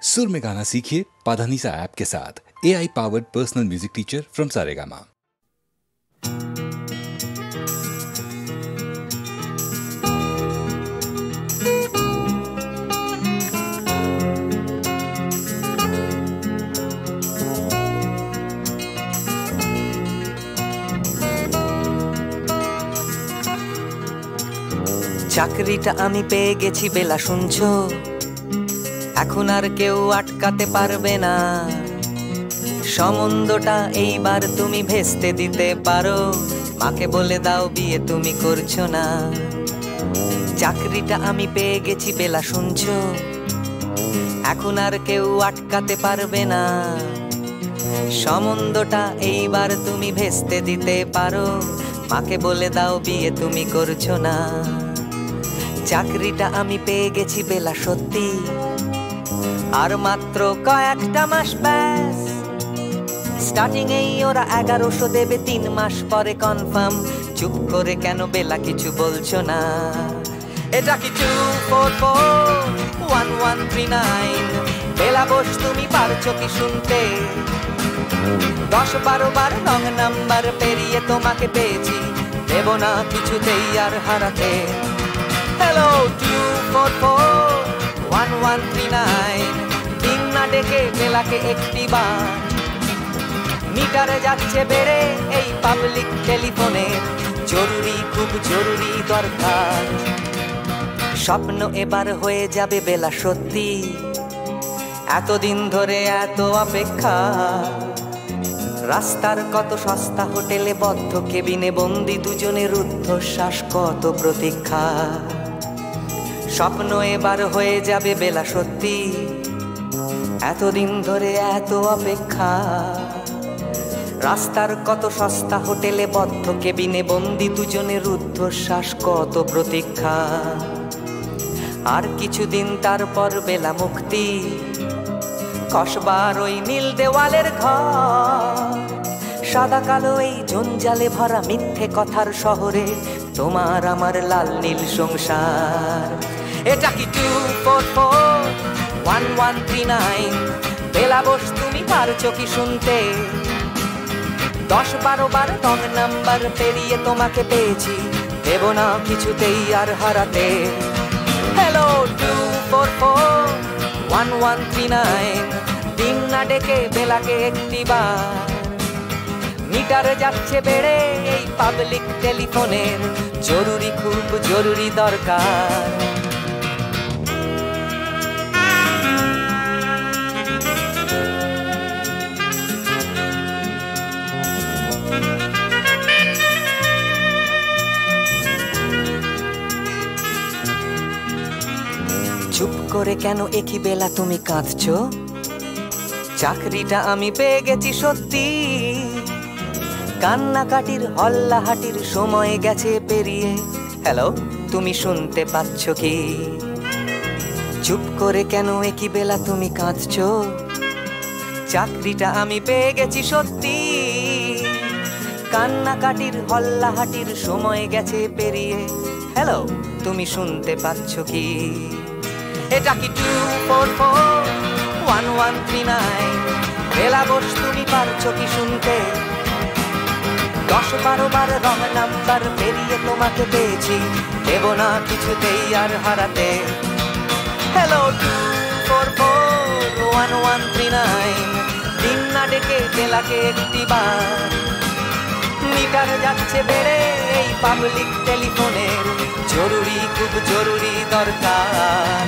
सुर में गाना सीखिए पाधानीसा ऐप के साथ। AI powered personal music teacher from Saregama. চাকরিটা আমি পেয়ে গেছি বেলা শুনছো, এখন আর কেউ আটকাতে পারবে না। সম্বন্ধটা এইবার তুমি ভেস্তে দিতে পারো, মাকে বলে দাও বিয়ে তুমি করছো না। চাকরিটা আমি পেয়ে গেছি বেলা শুনছো, এখন আর কেউ আটকাতে পারবে না। সম্বন্ধটা এইবার তুমি ভেস্তে দিতে পারো, মাকে বলে দাও বিয়ে তুমি করছো না। চাকরিটা আমি পেয়ে গেছি বেলা সত্যি, আর মাত্র কয়েকটা মাস ব্যাস। স্টার্টিং এই ওরা 1100 দেবে, 3 মাস পরে কনফার্ম। চুপ করে কেন বেলা কিছু বলছো না? এটা কি 2441139? বেলা বস তুমি পারছো কি শুনতে? 10-12 বার রং নাম্বার পেরিয়ে তোমাকে পেয়েছি, দেব না কিছুতেই আর হারাতে। হ্যালো 2441139, দিন না ডেকে বেলাকে একটি বার। মিটারে যাচ্ছে বেড়ে এই পাবলিক টেলিফোনের, জরুরি খুব জরুরি দরকার। স্বপ্ন এবার হয়ে যাবে বেলা সত্যি, এতদিন ধরে এত অপেক্ষা। রাস্তার কত সস্তা হোটেলে বদ্ধ কেবিনে বন্দি দুজনের রুদ্ধশ্বাস, কত প্রতীক্ষা। স্বপ্ন এবার হয়ে যাবে বেলা সত্যি, এতদিন ধরে এত অপেক্ষা। রাস্তার কত সস্তা হোটেলে বদ্ধ কেবিনে বন্দি দুজনের রুদ্ধশ্বাস, কত প্রতীক্ষা। আর কিছুদিন তারপর বেলা মুক্তি, কসবার ওই নীল দেওয়ালের ঘর। সাদা কালো এই জঞ্জালে ভরা মিথ্যে কথার শহরে তোমার আমার লাল নীল সংসার। এটা কি 2441139? বেলা বস তুমি পারছো কি শুনতে? 10-12 বার রং নাম্বার পেরিয়ে তোমাকে পেয়েছি, দেব না কিছুতেই আর হারাতে। হ্যালো 2441139, দিন না ডেকে বেলাকে একটি বার। মিটারে যাচ্ছে বেড়ে এই পাবলিক টেলিফোনের, জরুরি খুব জরুরি দরকার। চুপ করে কেন একই বেলা তুমি কাঁদছো? চাকরিটা আমি পেয়ে গেছি সত্যি, কান্নাকাটির হল্লাহাটির সময় গেছে পেরিয়ে। হ্যালো তুমি শুনতে পাচ্ছ কি? চুপ করে কেন একই বেলা তুমি কাঁদছো? চাকরিটা আমি পেয়ে গেছি সত্যি, কান্নাকাটির হল্লাহাটির সময় গেছে পেরিয়ে। হ্যালো তুমি শুনতে পাচ্ছ কি? এটা কি 2441139? বেলা বস তুমি পারছো কি শুনতে? 10-12 বার রং নাম্বার পেরিয়ে তোমাকে পেয়েছি, দেব না কিছুতেই আর হারাতে। হ্যালো 2441139, দিন না ডেকে বেলাকে একটি বার। মিটার যাচ্ছে বেড়ে এই পাবলিক টেলিফোনের, জরুরি খুব জরুরি দরকার।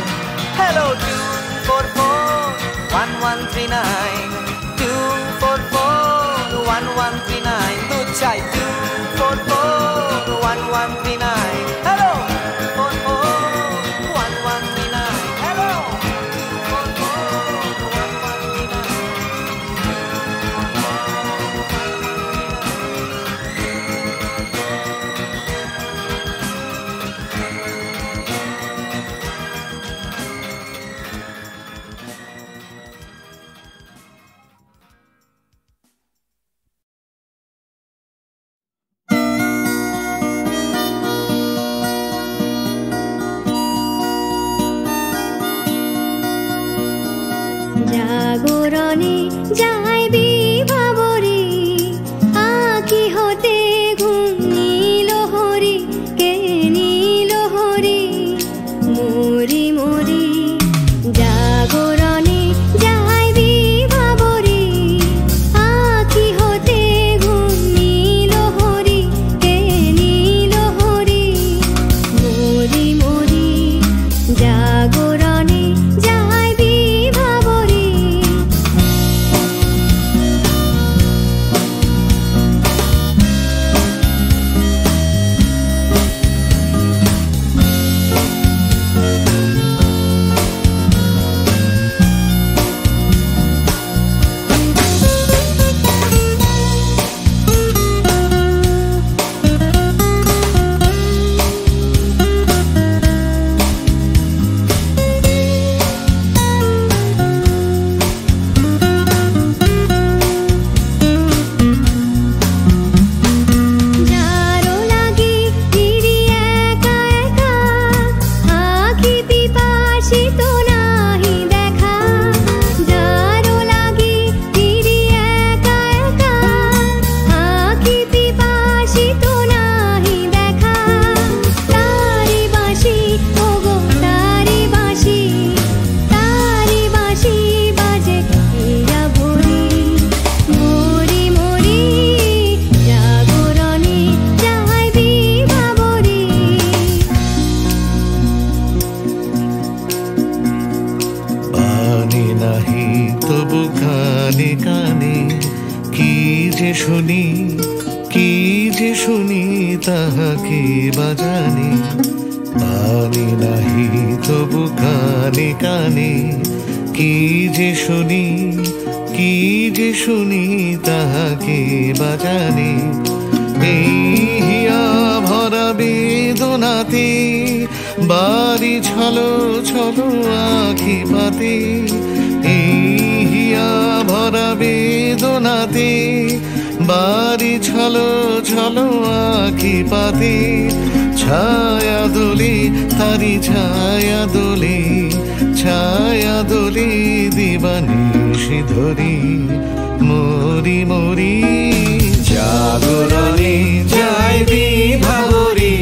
হ্যালো 2441139, 2441139, দুধ চাই 2441139। Hello 2441139, hello 2441139। জাগরণে যাই বিভাবরে আঁকি হতে ঘুম নীল হরি কে নীল হরি মরি মরি জাগরণে যাই বিভাবরে আঁকি হতে ঘুম নীল হরি কে নীল হরি মরি মরি জাগরণে যাই বিভাবরে যারো লাগি ফিরি একা একা আঁখি পিপাসিত নাহি দেখা যারো লাগি ফিরি একা একা আঁখি পিপাসিত নাহি দেখা তারি বাঁশি ওগো তারি বাঁশি বাজে হীরা ভরি মরি মরি জাগরণে যাই বিভাবরে পানি নাহি তবু কানে কানে কি যে শুনি তাহাকে বাজানে পানি নাহি তবু কানে কানে কি যে শুনি তাহাকে বাজানে এই হিয়া ভরা বেদনাতে বাড়ি ছলো ছলো আঁখি পাতে এই হিয়া ভরা বেদনাতে বাড়ি ছলো ছলো আঁখি পাতে ছায়া দোলে তারি ছায়া দোলে দিবানিশি ধরি মরি মরি জাগরণে যাই বিভাবরে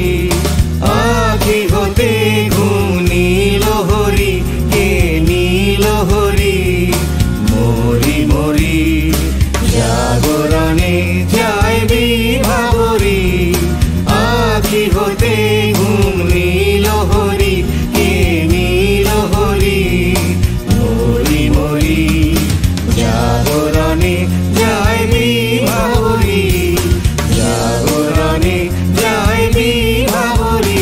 আঁখি হতে ঘুম নীল হরি কে নীল হরি মরি মরি জাগরণে যাই বিভাবরে আঁখি হতে ঘুম নীল হরি কে নীল হরি মরি মরি জাগরণে যাই বিভাবরে জাগরণে যাই বিভাবরে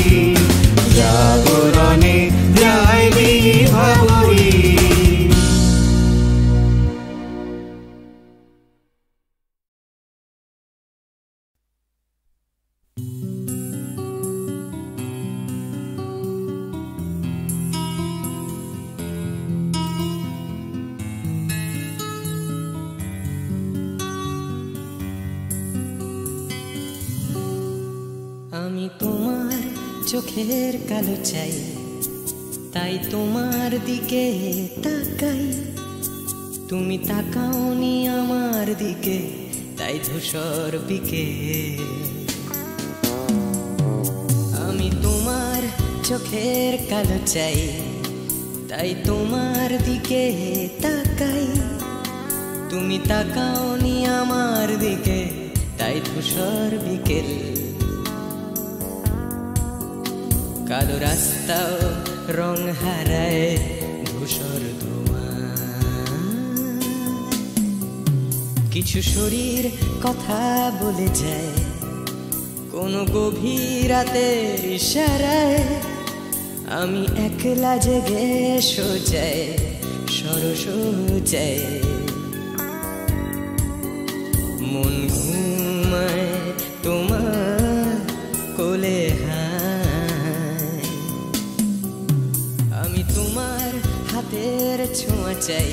জাগরণে যাই বিভাবরে। আমি তোমার চোখের কালো চাই, তাই তোমার দিকে তাকাই। তুমি তাকাওনি আমার দিকে, তাই ধূসর বিকে। আমি তোমার চোখের কালো চাই, তাই তোমার দিকে তাকাই। তুমি তাকাওনি আমার দিকে, তাই ধূসর বিকেল। কালো রাস্তাও রং হারায় ধূসর ধোঁয়া। কিছু শরীর কথা বলে যায় কোনো গভীর রাতের ইশারায়। আমি একলা জেগে সোজায় সরস যায়, মন ঘুমায় তোমার কোলে হায়। আমি তোমার হাতের ছোঁয়া চাই,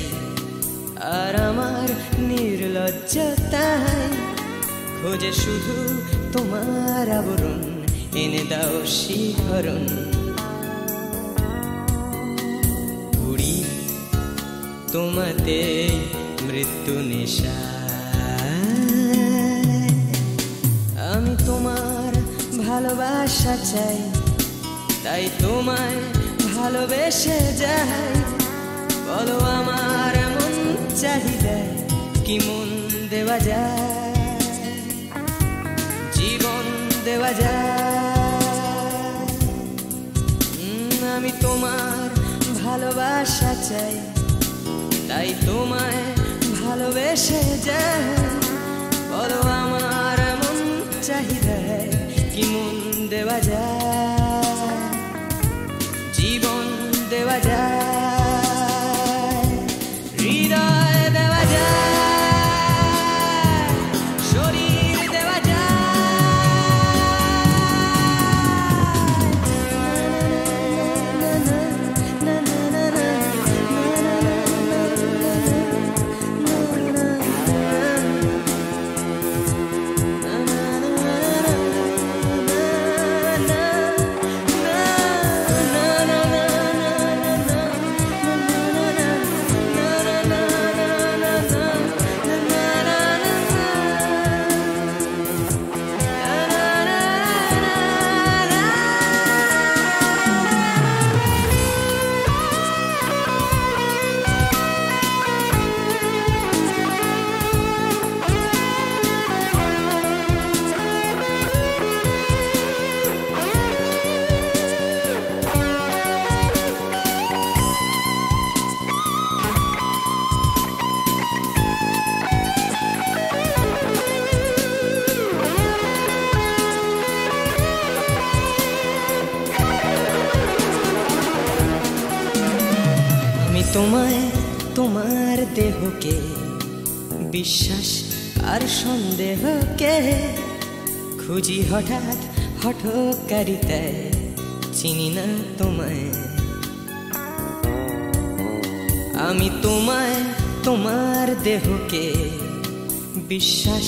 আর আমার নির্লজ্জতায় খোঁজে শুধু তোমার আবরণ। এনে দাও শিহরণ, ঘুরি তোমাতে মৃত্যু নেশা। আমি তোমার ভালোবাসা চাই, তাই তোমায় ভালোবেসে যাই। বলো আমার মন চাহিদা কি মন দেওয়া যায়, জীবন দেওয়া যায়। আমি তোমার ভালোবাসা চাই, তাই তোমায় ভালোবেসে যাই। বলো আমার মন চাহিদা কি মন দেওয়া যায়, জীবন দেওয়া যায়, হৃদয় দেওয়া যায়, শরীর দেওয়া তোমায় তোমার দেহকে বিশ্বাস আর সন্দেহকে খুঁজি হঠাৎ হঠকারিতায়, চিনি না তোমায়। আমি তোমায় তোমার দেহকে বিশ্বাস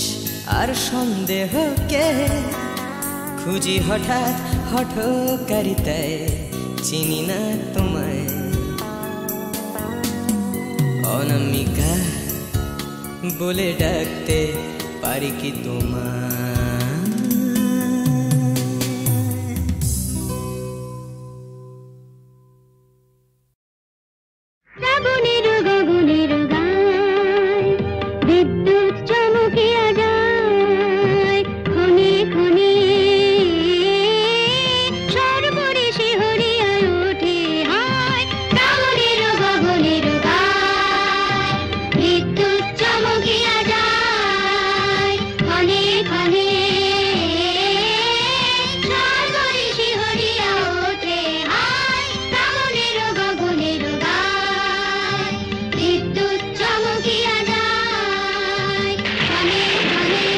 আর সন্দেহকে খুঁজি হঠাৎ হঠকারিতায়, চিনি না তোমায়। অনামিকা বলে ডাকতে পারি কি তোমায়? শ্রাবণের গগনের গায় বিদ্যুৎ চমকিয়া যায়, ক্ষণে ক্ষণে সর্বরে শিহরিয়া ওঠে হায়। শ্রাবণের গগনের গায় বিদ্যুৎ চমকিয়া যায়, ক্ষণে ক্ষণে সর্বরে শিহরিয়া ওঠে হায়। শ্রাবণের গগনের গায় বিদ্যুৎ চমকিয়া যায়, ক্ষণে ক্ষণে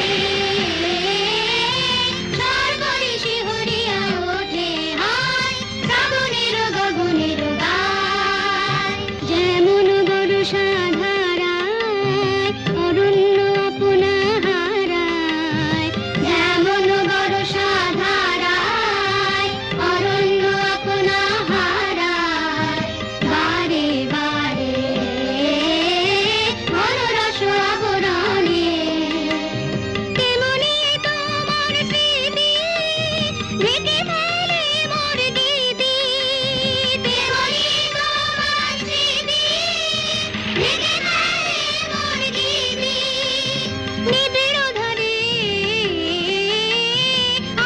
সর্বরে শিহরিয়া ওঠে হায়। শ্রাবণের গগনের গায় যেমন বর্ষা ধারায় অরণ্য আপনা হারায়, যেমন বর্ষা ধারায় অরণ্য আপনা হারায়, বারে বারে মনোরস আবরণে তেমনি তোমার স্মৃতি ঢেকে ফেলে মোর গীতি, তেমনি তোমার স্মৃতি ঢেকে ফেলে মোর গীতি। নিবিড় ধারে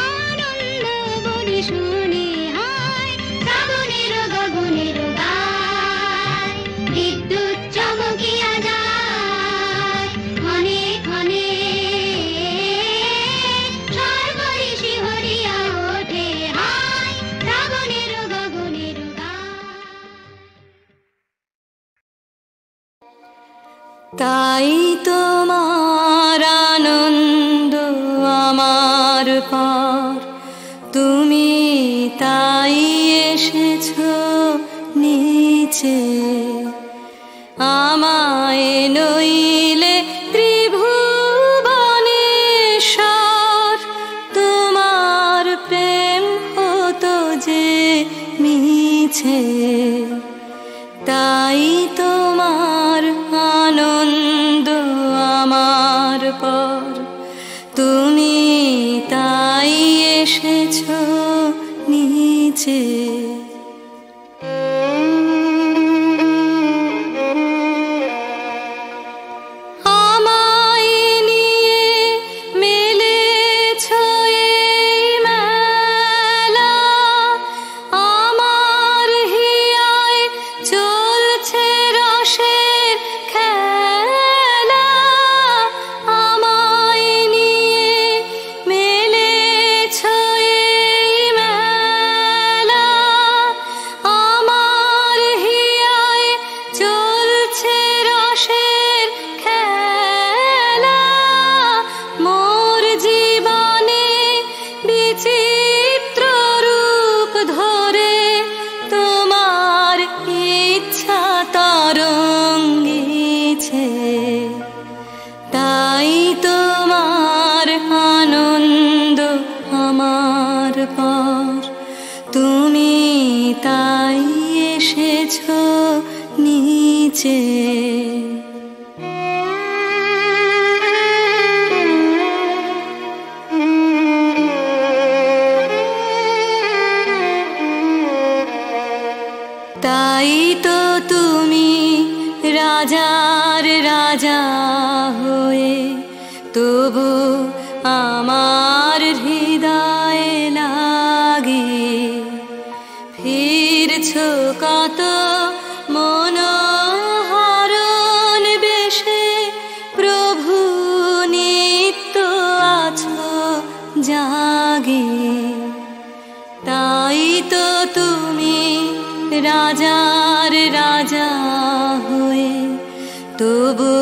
আনন্দ বলি শুনি হায়। শ্রাবণের গগনের গায় বিদ্যুৎ চমকিয়া যায়, ক্ষণে ক্ষণে সর্বরে শিহরিয়া ওঠে হায়। শ্রাবণের গগনের গায়। তাই তোমার আনন্দ আমার পার, তুমি তাই এসেছো নিচে। আমায় নইলে ত্রিভুবনেশ্বর, তোমার প্রেম হতো যে মিছে। তাই তোমার নিচে। তাই তো তুমি রাজার রাজা হয়ে তবু আমার হৃদয়ে লাগে ফিরছো কত মনোহরণ বেশে প্রভু নিত্য আছো জাগে। তাই তো তুমি রাজার রাজা হয়ে তবু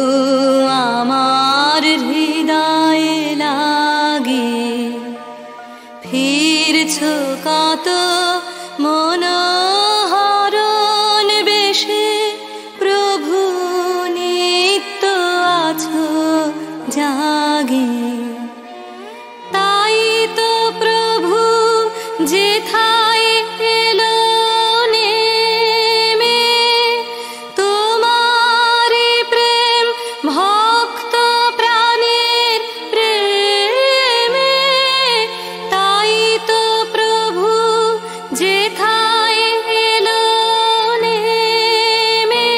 আমার হৃদয়ে লাগে ফিরছো কত মনোহরণ বেশে প্রভু নিত্য আছো জাগে। তাই তো প্রভু যেথায় এলো নেমে তোমারি প্রেম ভক্ত প্রাণের প্রেমে। তাই তো প্রভু যেথায় এলো নেমে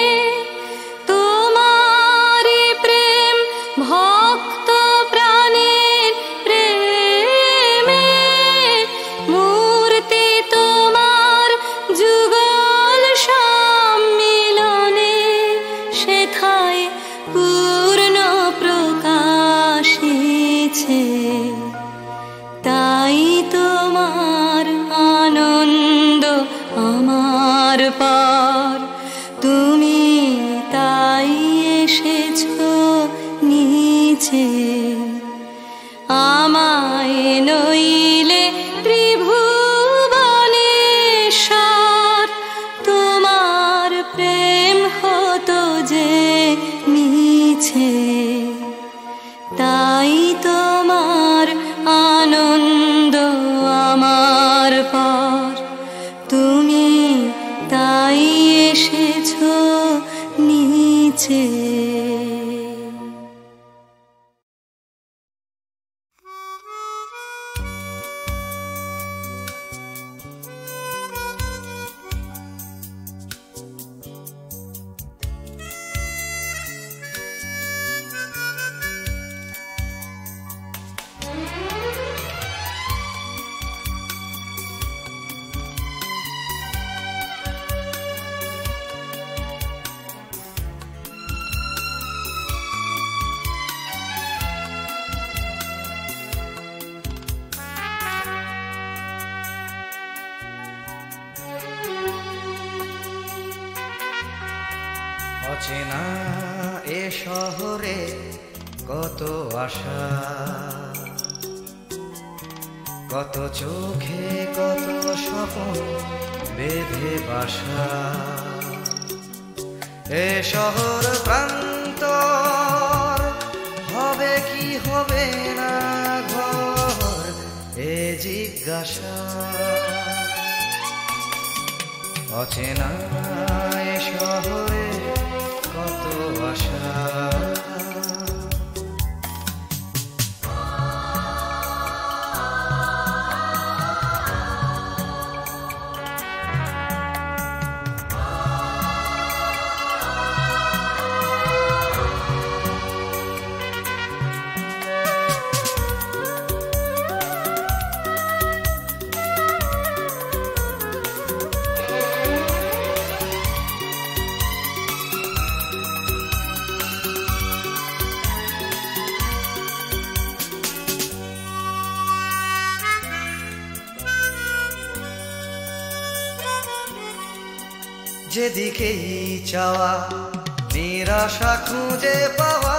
তোমারি প্রেম ভক্ত প্রাণের প্রেমে। মূর্তি তোমার যুগল সম্মিলনে সেথায় পূর্ণ প্রকাশিছে। তাই তোমার আনন্দ আমার পার তুমি তাই এসেছো নিচে। আমায় নইলে ত্রিভুবনেশ্বর তোমার প্রেম হতো যে মিছে। তাই তোমার আনন্দ আমার পার তুমি তাই এসেছো নিচে। অচেনা এ শহরে কত আশা, কত চোখে কত স্বপ্ন বেঁধে বাসা। এ শহর প্রান্তর হবে কি হবে না ঘর এ জিজ্ঞাসা। অচেনা এ শহরে কত আশা। যেদিকেই চাওয়া নিরাশা খুঁজে পাওয়া।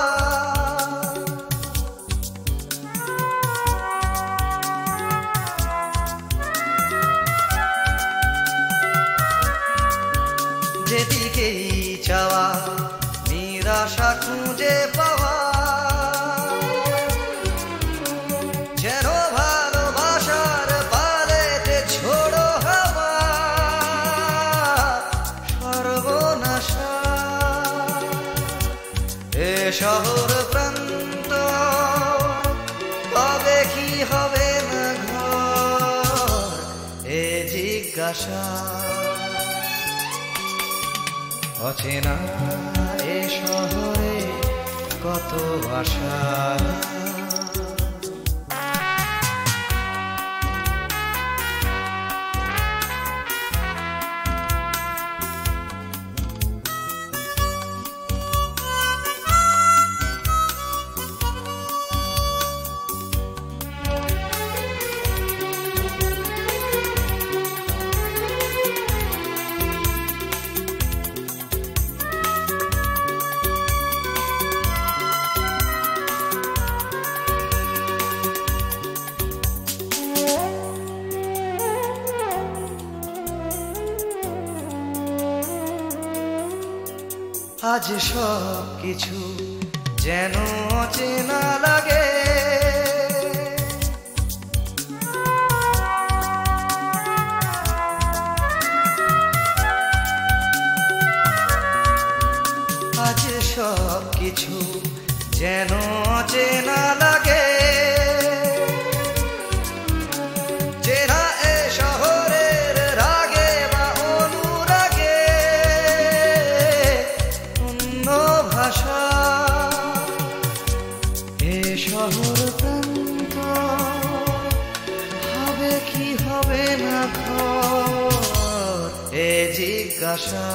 যেদিকেই চাওয়া নিরাশা খুঁজে পাওয়া। যেন ভালোবাসার পালেতে ছোড়ো হাওয়া সর্বনাশা। শহর প্রান্ত কবে কি হবে না ঘর এ জিজ্ঞাসা অচেনা এ শহরে কত আশা আজ সব কিছু যেন অচেনা লাগে আজ সব কিছু যেন অচেনা লাগে চেনা এ শহরের রাগে বা অনুরাগে অন্য ভাষা এ শহর প্রান্ত হবে কি হবে না ঘর এ জিজ্ঞাসা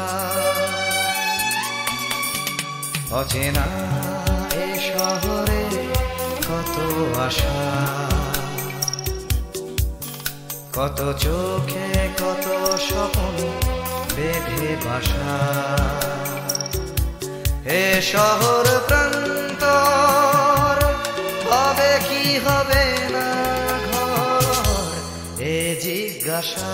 অচেনা এ শহরে কত আশা কত চোখে কত স্বপ্ন বেঁধে বাসা এ শহর প্রান্তর হবে কি হবে না ঘর এ জিজ্ঞাসা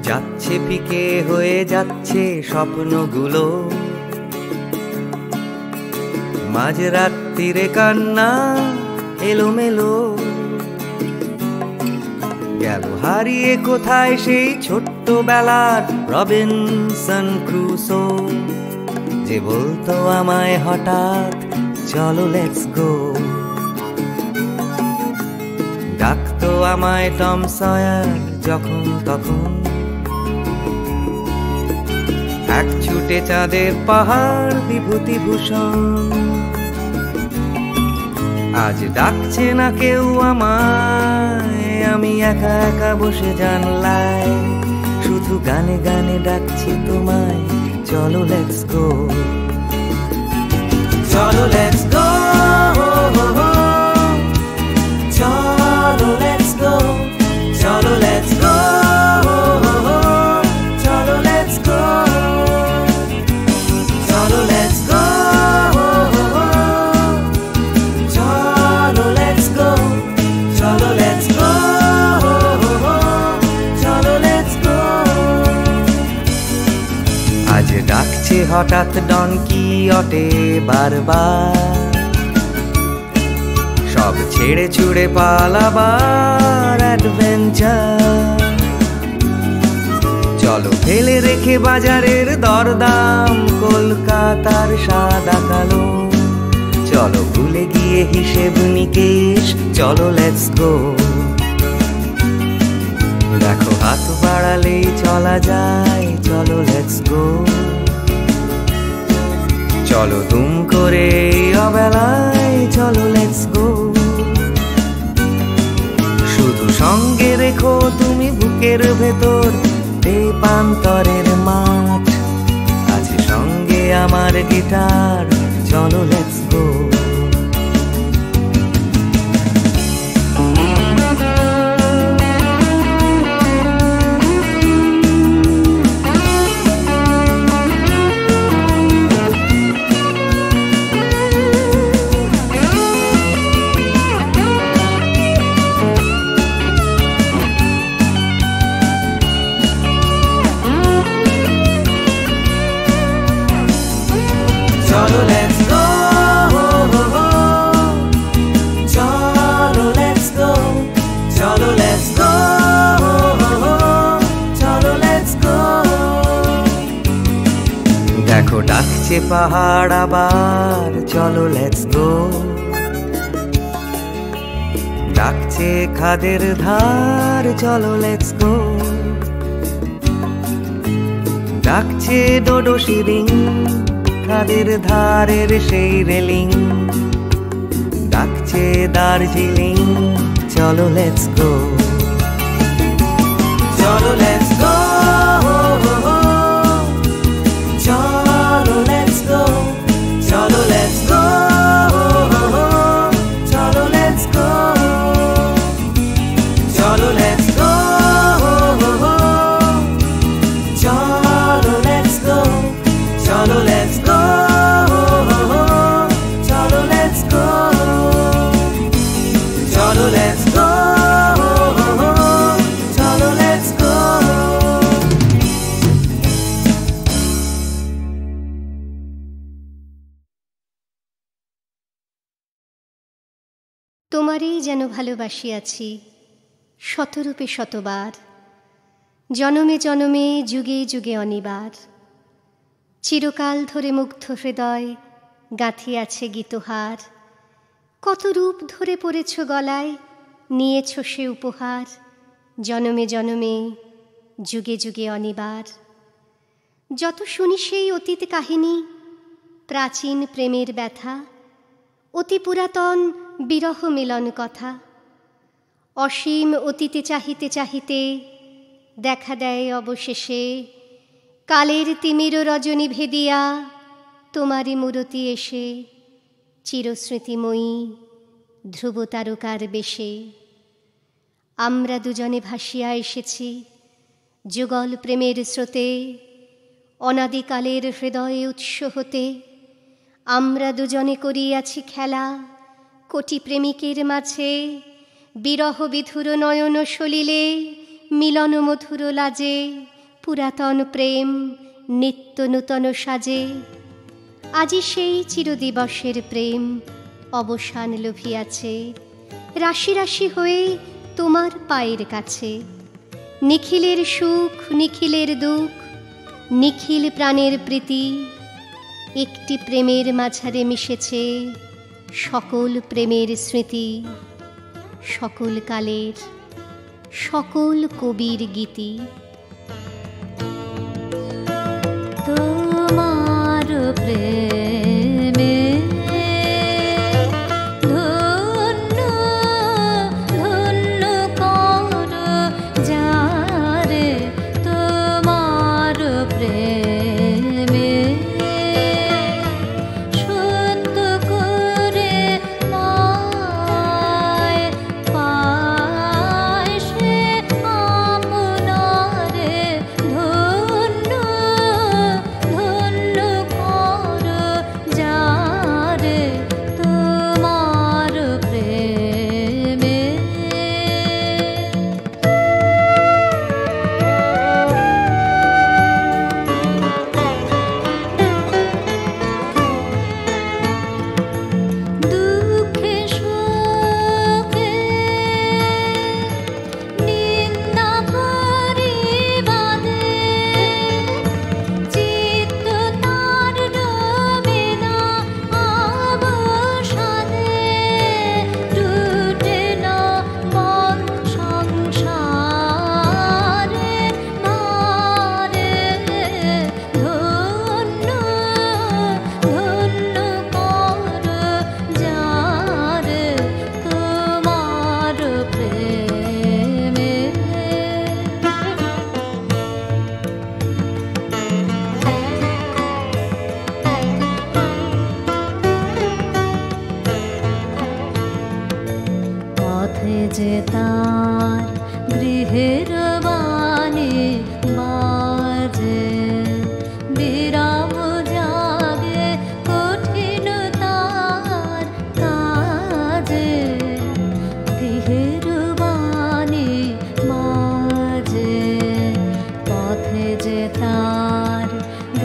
যাচ্ছে ফিকে হয়ে যাচ্ছে স্বপ্নগুলো মাঝরাত্রিরে কান্না এলোমেলো গেল হারিয়ে কোথায় সেই ছোট্টবেলার রবিনসন ক্রুসো যে বলতো আমায় হঠাৎ চলো লেটস গো ডাকতো আমায় টম সয়ার যখন তখন এক ছুটে চাঁদের পাহাড় বিভূতিভূষণ আজ ডাকছে না কেউ আমায় আমি একা একা বসে জানলায় শুধু গানে গানে ডাকছি তোমায় চলো লেটস গো চলো লেটস গো চলো লেটস গো চলো লেটস গো চলো লেটস গো চলো লেটস গো চলো লেটস গো চলো লেটস গো চলো লেটস গো আজ ডাকছে হঠাৎ ডন কিহটে বারবার সব ছেড়ে ছুড়ে পালাবার অ্যাডভেঞ্চার চলো ফেলে রেখে বাজারের দরদাম কলকাতার সাদা কালো চলো ভুলে গিয়ে হিসেব নিকেশ চলো লেটস গো দেখো হাত বাড়ালেই চলা যায় চলো লেটস গো চলো দুম করে অবেলায় চলো লেটস গো শুধু সঙ্গে রেখো তুমি বুকের ভেতর দেবান্তরের মাঠ আমার গিটার, চলো লেটস গো। চলো লেটস গো, চলো লেটস গো, চলো লেটস গো, চলো লেটস গো। দেখো ডাকছে পাহাড় আবার, চলো লেটস গো। ডাকছে খাদের ধার, চলো লেটস গো। ডাকছে ডোডো শিরিং, খাদের ধারের সেই রেলিং। ডাকছে দার্জিলিং, চলো লেটস গো। চলো লেটস গো, চলো লেটস গো, চলো লেটস গো, চলো লেটস গো, চলো লেটস গো, চলো লেটস গো, চলো লেটস গো, চলো লেটস গো, চলো লেটস গো, চলো লেটস গো। তোমারই যেন ভালোবাসিয়াছি শতরূপে শতবার, জনমে জনমে যুগে যুগে অনিবার। চিরকাল ধরে মুগ্ধ হৃদয় গাঁথিয়াছে গীতহার। কত রূপ ধরে পড়েছ গলায়, নিয়েছ সে উপহার। জনমে জনমে যুগে যুগে অনিবার। যত শুনি সেই অতীত কাহিনী, প্রাচীন প্রেমের ব্যথা, অতি পুরাতন বিরহ মিলন কথা। অসীম অতীতে চাহিতে চাহিতে দেখা দেয় অবশেষে কালের তিমির রজনী ভেদিয়া তোমারই মূরতি এসে, চিরস্মৃতিময়ী ধ্রুব তারকার বেশে। আমরা দুজনে ভাসিয়া এসেছি যুগল প্রেমের স্রোতে, অনাদিকালের হৃদয়ে উৎস হতে। আমরা দুজনে করিয়াছি খেলা কোটি প্রেমিকের মাঝে, বিরহ বিধুর নয়ন সলিলে মিলন মধুর লাজে। পুরাতন প্রেম নিত্য নূতন সাজে, আজি সেই চিরদিবসের প্রেম অবসান লভিয়াছে। রাশি রাশি হয়ে তোমার পায়ের কাছে, নিখিলের সুখ নিখিলের দুঃখ, নিখিল প্রাণের প্রীতি। একটি প্রেমের মাঝারে মিশেছে সকল প্রেমের স্মৃতি, সকল কালের সকল কবির গীতি। তোমার প্রেমে ধন্য ধন্য কর যারে, তোমার প্রেমে সত্য করে পায় পায় সে আপনার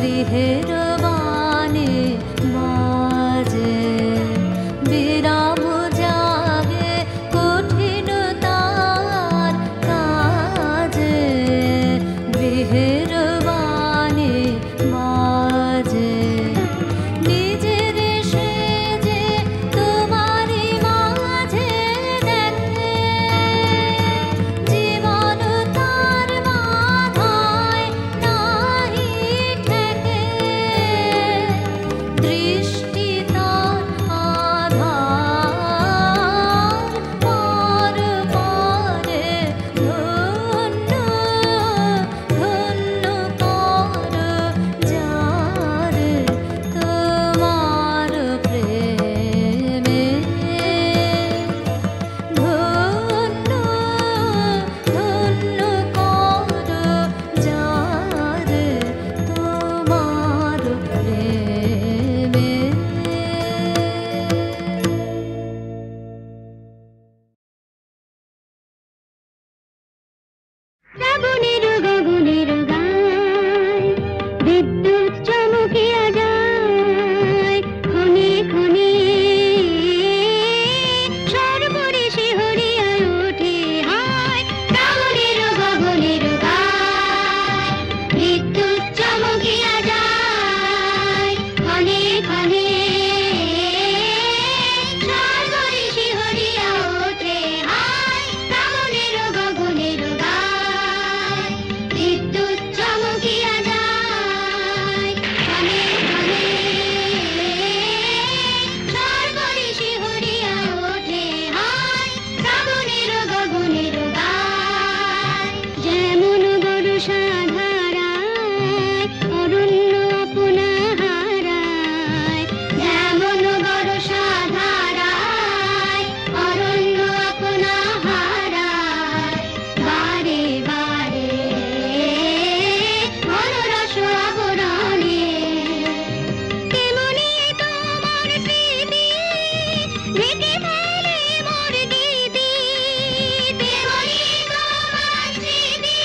গৃহের বাণী বাজে বিরাম জাগে কঠিনতার কাজে গৃহের বাণী বাজে নিজের সেজে তোমারই মাঝে দেখে জীবন তার মাথায় নাহি ঠেকে দৃষ্টি তার আধার পর পরে ধন্য ধন্য কর যারে তোমার প্রেমে ধন্য ধন্য কর যারে তোমার প্রেমে শ্রাবণের গগনের গায় বিদ্যুৎ চমকিয়া যায় ক্ষণে ক্ষণে সর্বরে শিহরিয়া ওঠে হায় শ্রাবণের গগনের গায় বিদ্যুৎ চমকিয়া যায় ক্ষণে ক্ষণে সর্বরে শিহরিয়া ওঠে হায় শ্রাবণের গগনের গায় বিদ্যুৎ চমকিয়া যায় ক্ষণে ক্ষণে সর্বরে শিহরিয়া ওঠে হায় শ্রাবণের গগনের গায় যেমন বর্ষা ধারায় অরণ্য আপনা হারায় যেমন বর্ষা ধারায় অরণ্য আপনা হারায় বারে বারে মনোরস আবরণে তেমনি তোমার স্মৃতি ঢেকে ফেলে মোর গীতি তেমনি তোমার স্মৃতি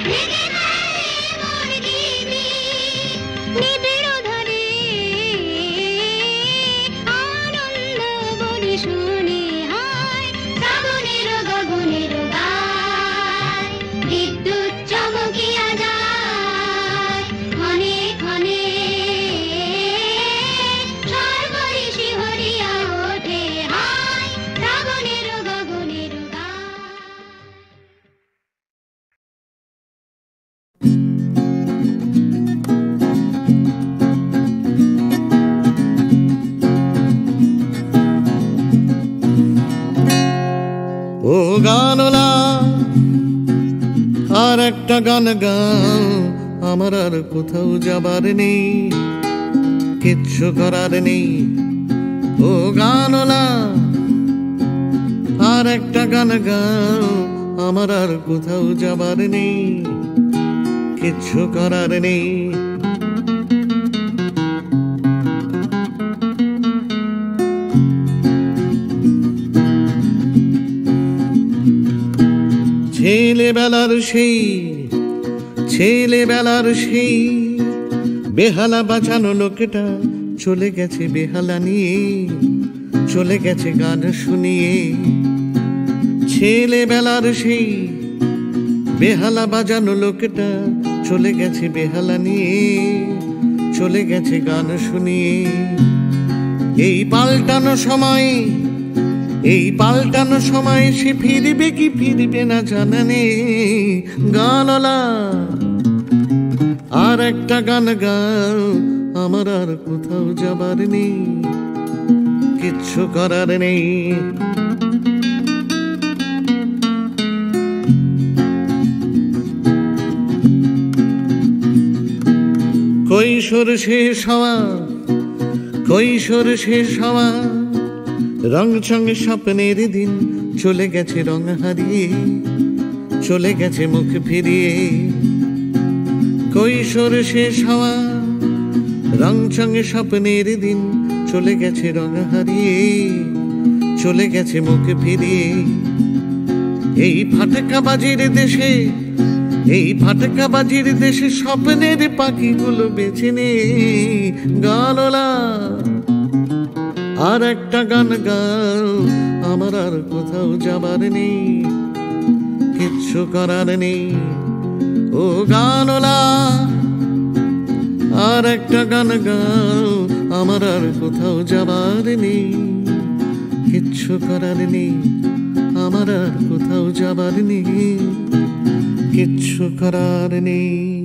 ঢেকে ফেলে মোর গীতি নিবিড় ধরে আনন্দ বর্ষণে হায় শ্রাবণের গগনের গায় বিদ্যুৎ চমকিয়া যায় ক্ষণে ক্ষণে সর্বরে শিহরিয়া ওঠে হায় শ্রাবণের গগনের গায় ও গানলা আর একটা গান গাও আমার আর কোথাও যাবার নেই কিচ্ছু করার নেই ও গানলা আর একটা গান গাও আমার আর কোথাও যাবার নেই কিচ্ছু করার নেই ছেলেবেলার সেই বেহালা বাঁচানো লোকটা চলে গেছে বেহালা নিয়ে চলে গেছে গান শুনিয়ে ছেলেবেলার সেই বেহালা বাজানো লোকটা চলে গেছে বেহালা নিয়ে চলে গেছে গান শুনিয়ে এই পাল্টানো সময় সে ফিরবে কি ফিরবে না জানা নেই গানলা আর একটা গান গাও আমার আর কোথাও যাবার নেই কিচ্ছু করার নেই কৈশোর শেষ হওয়া রং চঙে স্বপ্নের দিন চলে গেছে রং হারিয়ে চলে গেছে মুখ ফিরিয়ে কৈশোর শেষ হওয়া রং চঙে স্বপ্নের দিন চলে গেছে রং হারিয়ে চলে গেছে মুখ ফিরিয়ে এই ফাটকা বাজির দেশে এই ফাটকা বাজির দেশে স্বপ্নের পাখিগুলো বেছে নে গানলা। আর একটা গান গাও, আমার আর কোথাও যাবার নেই, কিচ্ছু করার নেই ও গানলা। আর একটা গান গাও, আমার আর কোথাও যাবার নেই, কিচ্ছু করার নেই, আমার আর কোথাও যাবার নেই, কিচ্ছু করার নেই।